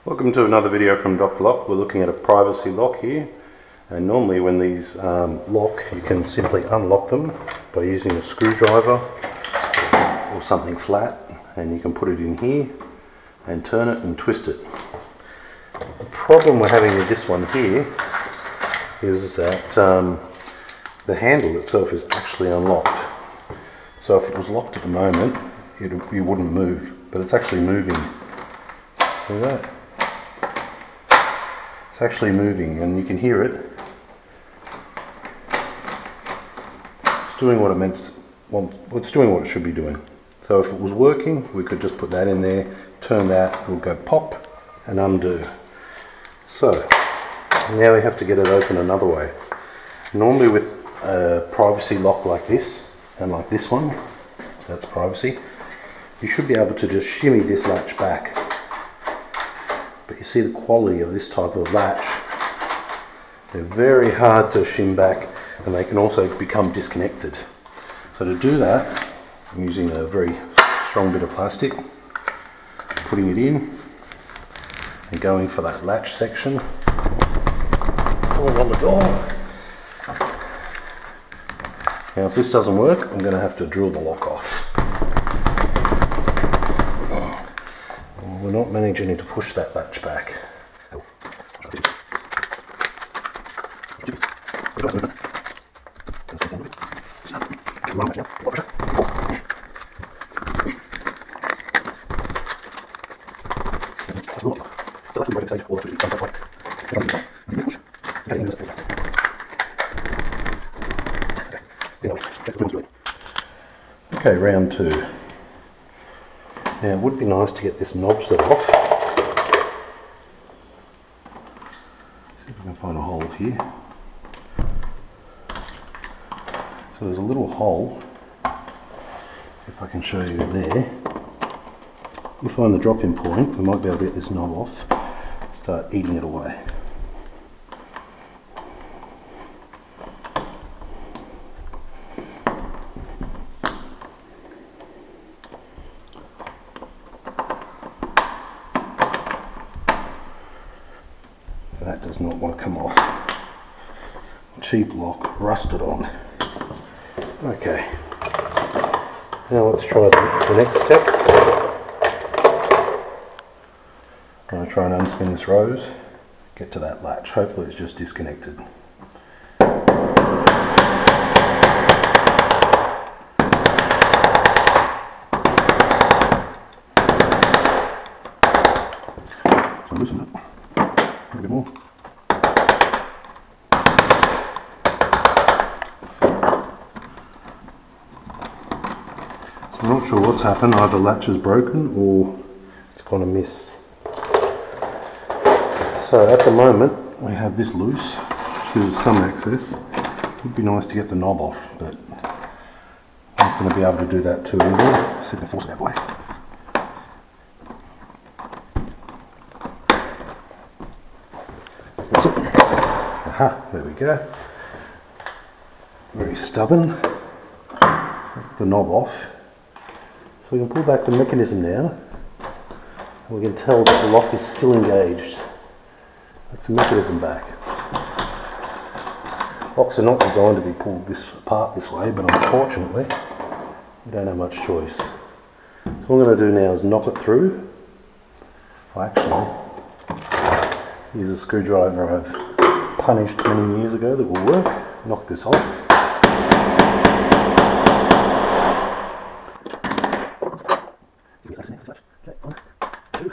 Welcome to another video from Dr. Lock. We're looking at a privacy lock here, and normally when these lock, you can simply unlock them by using a screwdriver or something flat, and you can put it in here and turn it and twist it. The problem we're having with this one here is that the handle itself is actually unlocked. So if it was locked at the moment, it wouldn't move, but it's actually moving. See that? It's actually moving, and you can hear it. It's doing what it meant to, well, it's doing what it should be doing. So if it was working, we could just put that in there, turn that, it will go pop and undo. So now we have to get it open another way. Normally with a privacy lock like this and like this one, that's privacy, you should be able to just shimmy this latch back. But you see the quality of this type of latch, they're very hard to shim back, and they can also become disconnected. So to do that, I'm using a very strong bit of plastic, putting it in and going for that latch section, pulling on the door. Now if this doesn't work, I'm going to have to drill the lock off. We're not managing to push that latch back. Okay, round two. Now it would be nice to get this knob set off. See if I can find a hole here. So there's a little hole, if I can show you there. We find the drop-in point, we might be able to get this knob off, start eating it away. That does not want to come off. Cheap lock, rusted on. Okay, now let's try the next step. I'm going to try and unspin this rose, get to that latch. Hopefully it's just disconnected. So loosen it. A bit more. I'm not sure what's happened, either latch is broken or it's gone amiss. So at the moment we have this loose, which gives us some access. It would be nice to get the knob off, but I'm not going to be able to do that too easily. See if I can force it that way. That's it. Aha, there we go. Very stubborn. That's the knob off. So we can pull back the mechanism now, and we can tell that the lock is still engaged. That's the mechanism back. Locks are not designed to be pulled apart this way, but unfortunately we don't have much choice. So what I'm going to do now is knock it through. Well, actually, use a screwdriver I've punished many years ago that will work. Knock this off. Okay, 1, 2.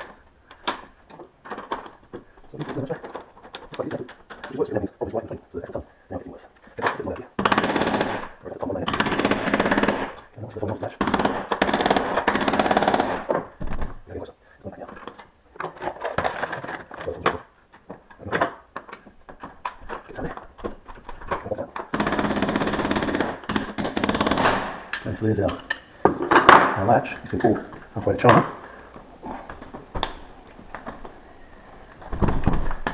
Okay, so there's our latch. It's been pulled halfway to China.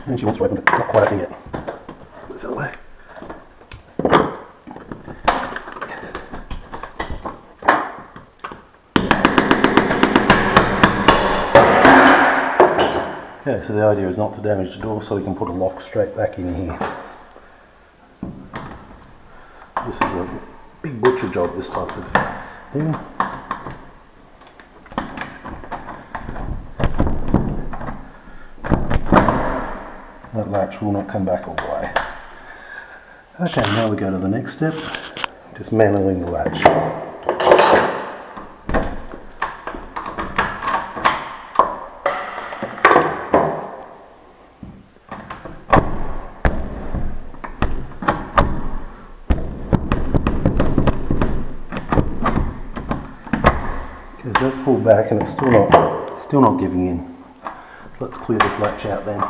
And she wants to open it, not quite open yet. Put this out of the way. Okay, so the idea is not to damage the door, so we can put a lock straight back in here. This is a big butcher job, this type of thing. That latch will not come back all the way. Okay, now we go to the next step, dismantling the latch. Okay, so that's pulled back and it's still not giving in. So let's clear this latch out then.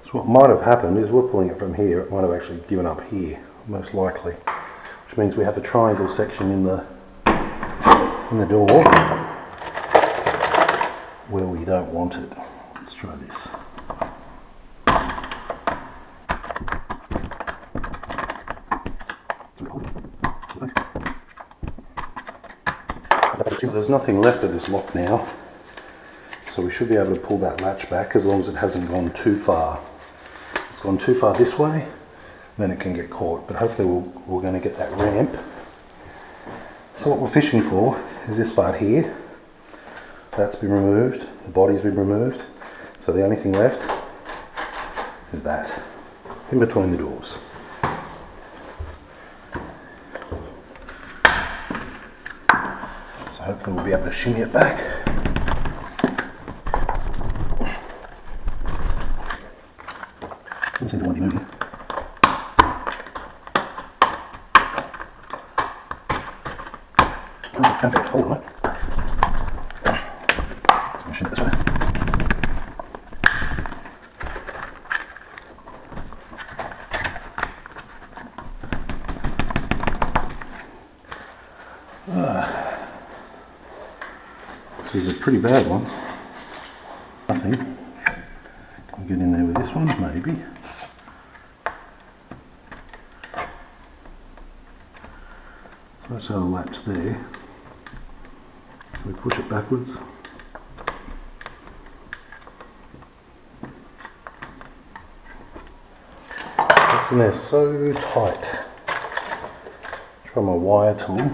So what might have happened is we're pulling it from here, it might have actually given up here, most likely. Which means we have a triangle section in the door where we don't want it. Let's try this. There's nothing left of this lock now, so we should be able to pull that latch back as long as it hasn't gone too far. If it's gone too far this way, then it can get caught, but hopefully we're going to get that ramp. So what we're fishing for is this part here. That's been removed, the body's been removed, so the only thing left is that, in between the doors. So hopefully we'll be able to shimmy it back. Doesn't seem to want to be moving. Oh, can't get hold of it. So I'm shimmy it this way. This is a pretty bad one. Nothing. Can we get in there with this one? Maybe. So that's our latch there. We push it backwards. It's in there so tight. Try my wire tool.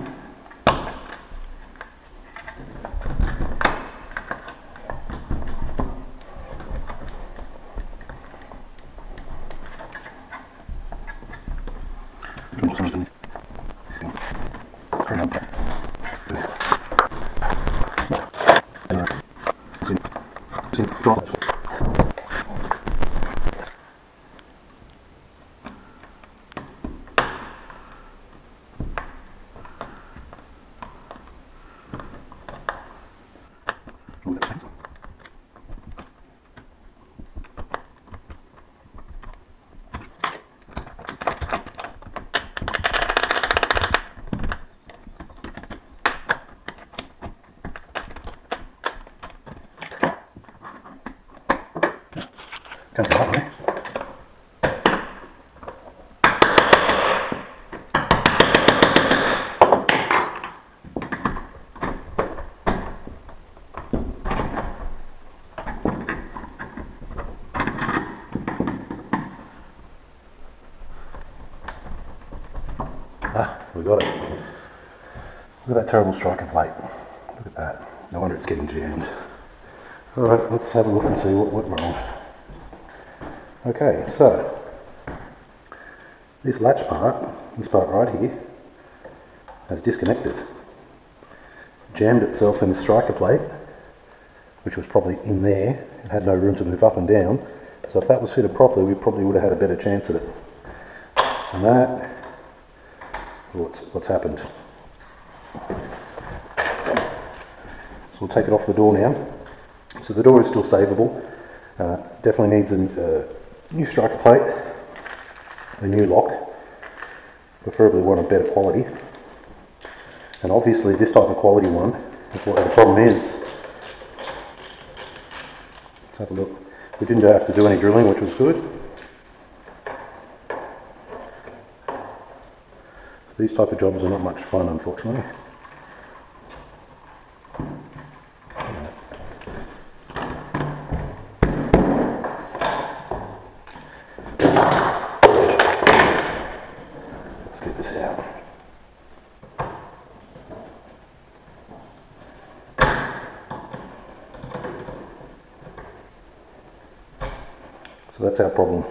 Can't go that way. Ah, we got it. Look at that terrible striker plate. Look at that. No wonder it's getting jammed. Alright, let's have a look and see what went wrong. Okay, so this latch part, this part right here, has disconnected. Jammed itself in the striker plate, which was probably in there. It had no room to move up and down. So if that was fitted properly, we probably would have had a better chance at it. And that, what's happened. So we'll take it off the door now. So the door is still savable. Definitely needs a new striker plate, a new lock, preferably one of better quality. And obviously this type of quality one, what the problem is, let's have a look. We didn't have to do any drilling, which was good. These type of jobs are not much fun, unfortunately. Let's get this out. So that's our problem.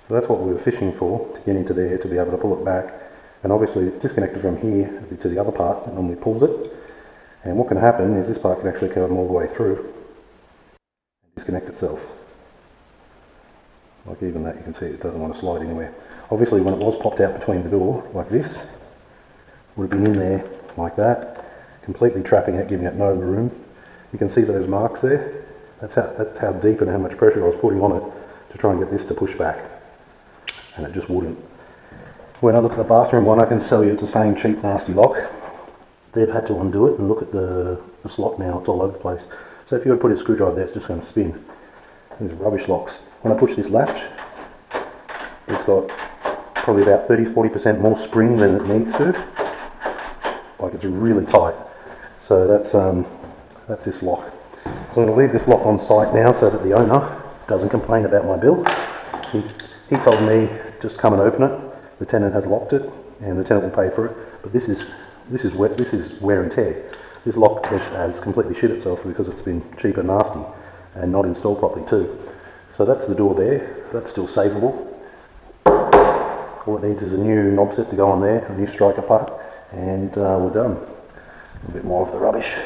So that's what we were fishing for, to get into there, to be able to pull it back. And obviously it's disconnected from here to the other part that normally pulls it. And what can happen is this part can actually come all the way through and disconnect itself. Like even that, you can see it doesn't want to slide anywhere. Obviously when it was popped out between the door, like this, would have been in there like that, completely trapping it, giving it no room. You can see those marks there. That's how deep and how much pressure I was putting on it to try and get this to push back. And it just wouldn't. When I look at the bathroom one, I can tell you it's the same cheap, nasty lock. They've had to undo it, and look at the slot now, it's all over the place. So if you were to put a screwdriver there, it's just going to spin. These are rubbish locks. When I push this latch, it's got probably about 30-40% more spring than it needs to. Like, it's really tight. So that's this lock. So I'm going to leave this lock on site now so that the owner doesn't complain about my bill. He told me just come and open it. The tenant has locked it, and the tenant will pay for it. But this is wear and tear. This lock has completely shit itself because it's been cheap and nasty and not installed properly too. So that's the door there. That's still savable. All it needs is a new knob set to go on there, a new striker part, and we're done. A bit more of the rubbish.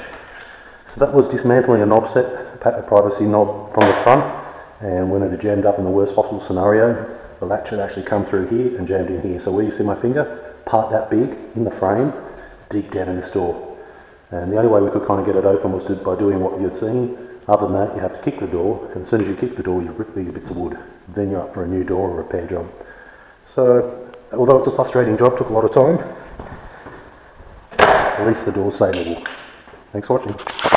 So that was dismantling a knob set, a privacy knob from the front, and when it had jammed up in the worst possible scenario, the latch had actually come through here and jammed in here. So where you see my finger, part that big in the frame, deep down in this door. And the only way we could kind of get it open was by doing what you'd seen. Other than that, you have to kick the door, and as soon as you kick the door, you rip these bits of wood. Then you're up for a new door or repair job. So, although it's a frustrating job, took a lot of time, at least the door's savable. Thanks for watching.